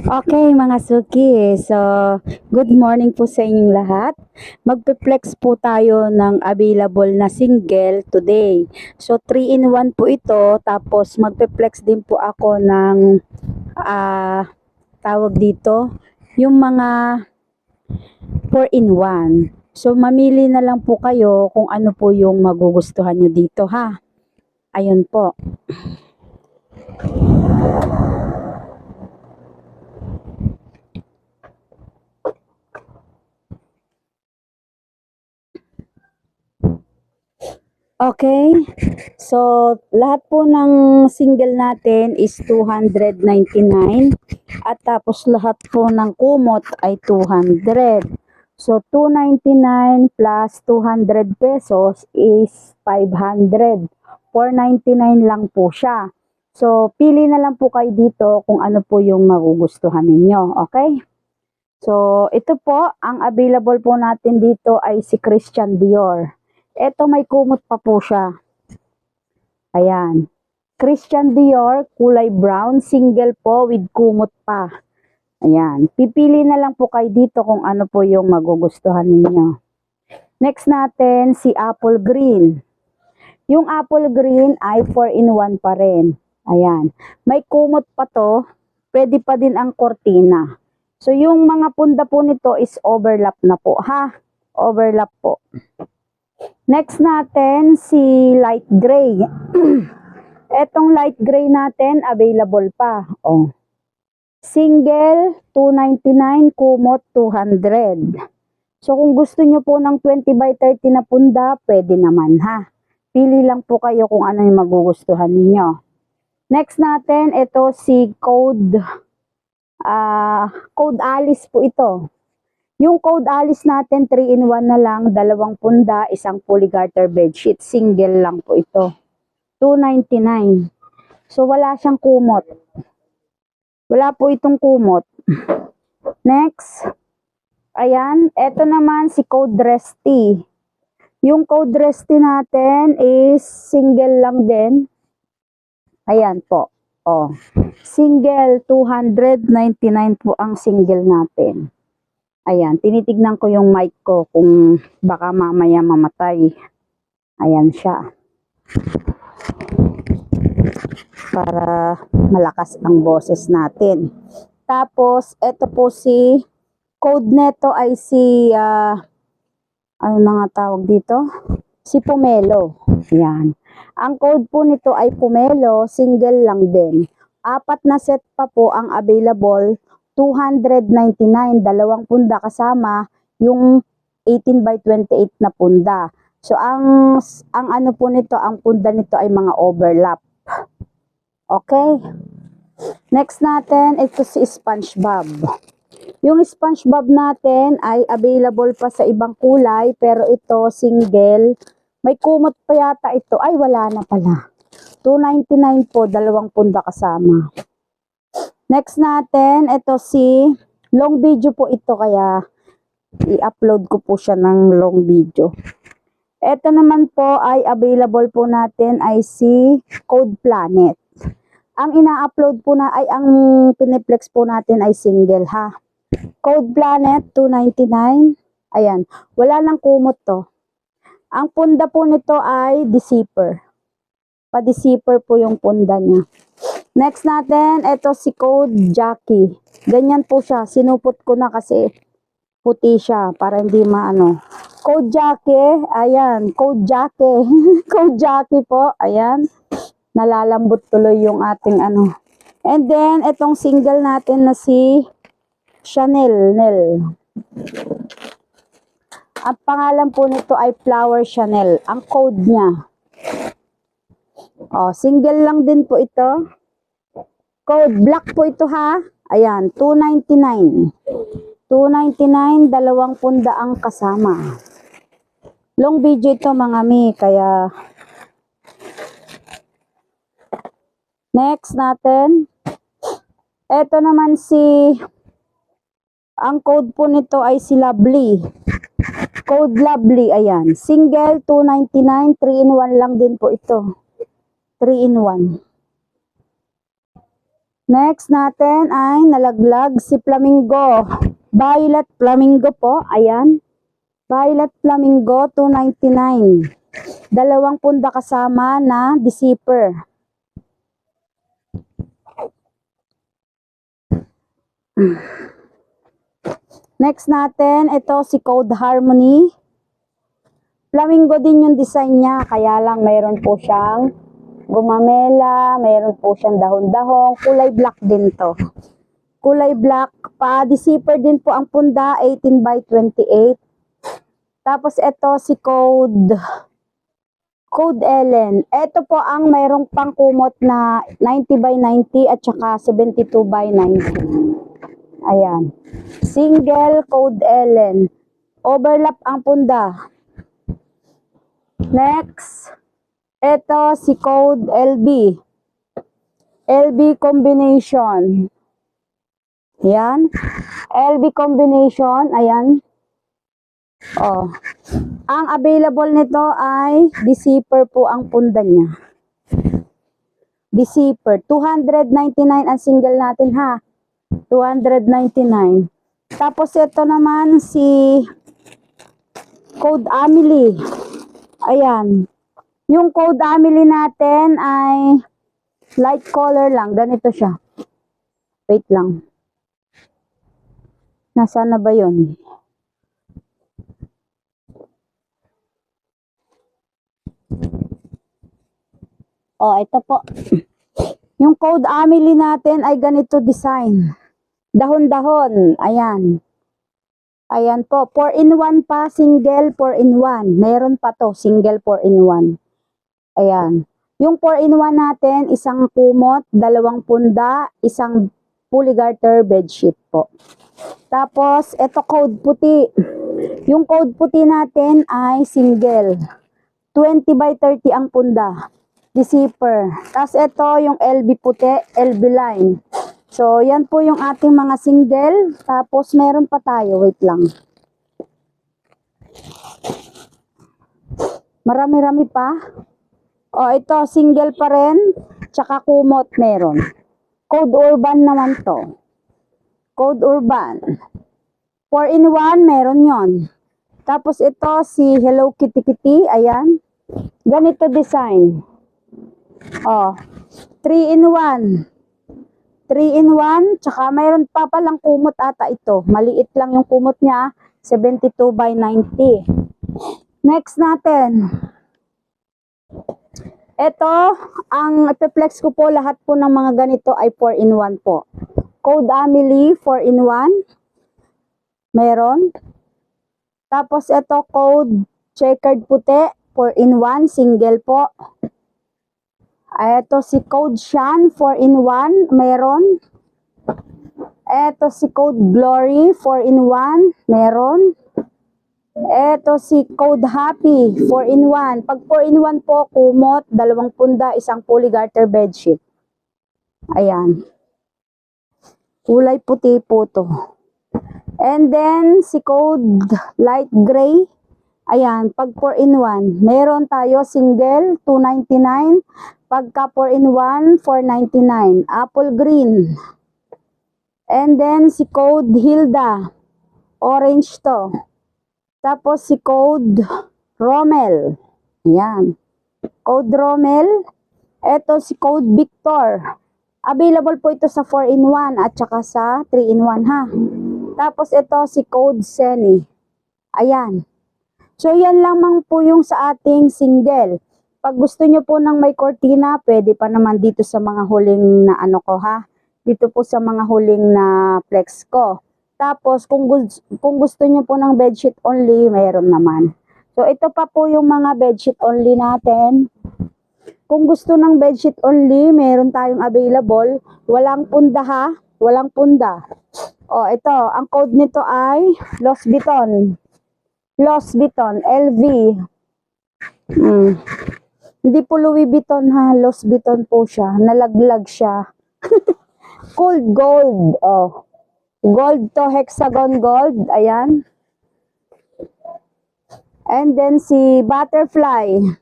Okay, mga suki. So, good morning po sa inyong lahat. Magpe-flex po tayo ng available na single today. So, 3-in-1 po ito. Tapos, magpe-flex din po ako ng tawag dito, yung mga 4-in-1. So, mamili na lang po kayo kung ano po yung magugustuhan nyo dito, ha? Ayun po. Okay. So, lahat po ng single natin is 299 at tapos lahat po ng kumot ay 200. So, 299 plus 200 pesos is 500. 499 lang po siya. So, pili na lang po kayo dito kung ano po yung magugustuhan ninyo. Okay? So, ito po, ang available po natin dito ay si Christian Dior. Ito may kumot pa po siya. Ayan. Christian Dior, kulay brown, single po with kumot pa. Ayan. Pipili na lang po kayo dito kung ano po yung magugustuhan ninyo. Next natin, si Apple Green. Yung Apple Green ay 4-in-1 pa rin. Ayan. May kumot pa to. Pwede pa din ang kortina. So, yung mga punda po nito is overlap na po, ha? Overlap po. Next natin, si light gray. Etong light gray natin, available pa. Oh. Single, 299, kumot, 200. So, kung gusto nyo po ng 20 by 30 na punda, pwede naman, ha? Pili lang po kayo kung ano yung magugustuhan ninyo. Next natin, ito si Code Alice po ito. Yung Code Alice natin, 3-in-1 na lang, 2 punda, isang fully garter bedsheet. Single lang po ito. 299. So, wala siyang kumot. Wala po itong kumot. Next. Ayan. Ito naman si Code Resty. Yung Code Resty natin is single lang din. Ayan po. Oh. Single, 299 po ang single natin. Ayan, tinitignan ko yung mic ko kung baka mamaya mamatay. Ayan siya. Para malakas ang boses natin. Tapos, ito po si code neto ay si ano na nga tawag dito? Si Pomelo. Ayan. Ang code po nito ay Pomelo, single lang din. 4 na set pa po ang available. 299, 2 punda kasama yung 18 by 28 na punda. So, ang ano po nito, ang punda nito ay mga overlap. Okay? Next natin, ito si SpongeBob. Yung SpongeBob natin ay available pa sa ibang kulay, pero ito single. May kumot pa yata ito. Ay, wala na pala. 299 po, 2 punda kasama. Next natin, ito si long video po ito, kaya i-upload ko po siya ng long video. Ito naman po ay available po natin ay si Code Planet. Ang ina-upload po na ay ang piniplex po natin ay single, ha. Code Planet 299. Ayan, wala nang kumot to. Ang punda po nito ay deceiver. Pa-deceiver po yung punda niya. Next natin, ito si Code Jackie. Ganyan po siya. Sinupot ko na kasi puti siya para hindi maano. Code Jackie, ayan. Code Jackie. Code Jackie po, ayan. Nalalambot tuloy yung ating ano. And then, itong single natin na si Chanel. Ang pangalan po nito ay Flower Chanel. Ang code niya. Oh, single lang din po ito. Code black po ito, ha. Ayan, 299. 299, 2 punda ang kasama. Long video ito mga mi, kaya next natin. Ito naman ang code po nito ay si Lovely. Code Lovely, ayan. Single, 299, 3-in-1 lang din po ito. 3-in-1. Next natin ay nalaglag si flamingo. Violet flamingo po. Ayan. Violet flamingo, 299. 2 punda kasama na deceiver. Next natin, ito si Code Harmony. Flamingo din yung design niya, kaya lang mayroon po siyang gumamela, mayroon po siyang dahon-dahon, kulay black din to. Kulay black, pa-deceiver din po ang punda, 18 by 28. Tapos ito si Code Ellen. Ito po ang mayroong pangkumot na 90 by 90 at saka 72 by 90. Ayan. Single Code Ellen. Overlap ang punda. Next, ito si Code LB. LB combination. Ayan. LB combination. Ayan. Oh. Ang available nito ay deceiver po ang punda niya. Deceiver. 299 ang single natin ha. 299. Tapos ito naman si Code Amelie. Ayan. Yung Code Amelie natin ay light color lang. Ganito siya. Wait lang. Nasaan na ba yun? Oh, ito po. Yung Code Amelie natin ay ganito design. Dahon-dahon. Ayan. Ayan po. 4-in-1 pa. Single 4-in-1. Meron pa to. Single 4-in-1. Ayan. Yung 4-in-1 natin, isang kumot, 2 punda, isang fully garter bedsheet po. Tapos, ito code puti. Yung code puti natin ay single. 20 by 30 ang punda. Deceiver. Tapos ito yung LB puti, LB line. So, yan po yung ating mga single. Tapos, meron pa tayo. Wait lang. Marami-rami pa. O, ito, single pa rin. Tsaka kumot meron. Code Urban naman to. Code Urban. 4-in-1, meron yon. Tapos ito, si Hello Kitty Kitty. Ayan. Ganito design. O, 3-in-1. 3-in-1, tsaka mayroon pa palang kumot ata ito. Maliit lang yung kumot niya, 72 by 90. Next natin. Ito, ang ipiplex ko po lahat po ng mga ganito ay 4-in-1 po. Code Amelie, 4-in-1. Meron. Tapos ito, Code Checkered puti, 4-in-1, single po. Ito si Code Shan, 4-in-1, meron. Ito si Code Glory, 4-in-1, meron. Ito si Code Happy, 4-in-1. Pag 4-in-1 po, kumot, 2 punda, isang fully garter bedsheet. Ayan. Kulay puti po to. And then, si Code Light Gray. Ayan, pag 4-in-1, meron tayo single, 299. Pagka 4-in-1, 499. Apple green. And then, si Code Hilda. Orange to. Tapos, si Code Rommel. Ayan. Code Rommel. Ito, si Code Victor. Available po ito sa 4-in-1 at saka sa 3-in-1 ha. Tapos, ito, si Code Seni. Ayan. So, yan lamang po yung sa ating single. Pag gusto nyo po ng may cortina, pwede pa naman dito sa mga huling na ano ko ha. Dito po sa mga huling na flex ko. Tapos, kung gusto nyo po ng bedsheet only, mayroon naman. So, ito pa po yung mga bedsheet only natin. Kung gusto ng bedsheet only, meron tayong available. Walang punda ha. Walang punda. O, ito. Ang code nito ay Louis Vuitton. Louis Vuitton. LV. Hindi po Louis Vuitton ha. Louis Vuitton po siya. Nalaglag siya. Cold gold. Oh. Gold to hexagon gold. Ayan. And then si butterfly.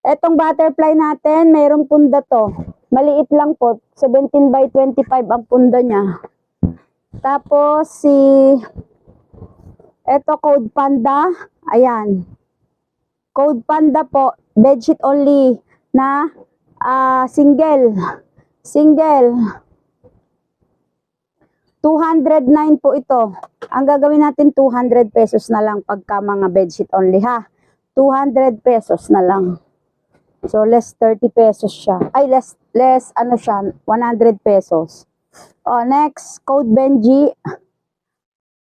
Etong butterfly natin, mayroong punda to. Maliit lang po. 17 by 25 ang punda niya. Tapos eto Code Panda. Ayan. Code Panda po. Bedsheet only na single. Single. 209 po ito. Ang gagawin natin 200 pesos na lang pagka mga bedsheet only ha. 200 pesos na lang. So less 30 pesos siya. Ay less ano siya, 100 pesos. Oh, next, Code Benji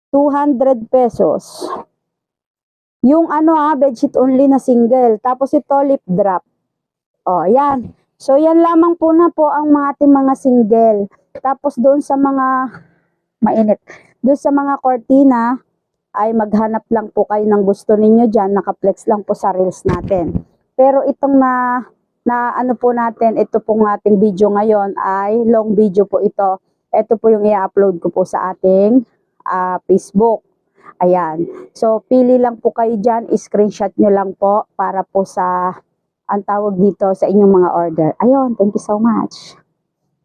200 pesos. Yung ano bedsheet only na single. Tapos ito lip drop. Oh, yan. So yan lamang po na po ang mga ating mga single. Tapos doon sa mga mainit. Doon sa mga cortina, ay maghanap lang po kayo ng gusto ninyo dyan. Naka-flex lang po sa reels natin. Pero itong na ano po natin, ito pong ating video ngayon ay long video po ito. Ito po yung i-upload ko po sa ating Facebook. Ayan. So, pili lang po kayo dyan. I-screenshot nyo lang po para po sa, ang tawag dito, sa inyong mga order. Ayun, thank you so much.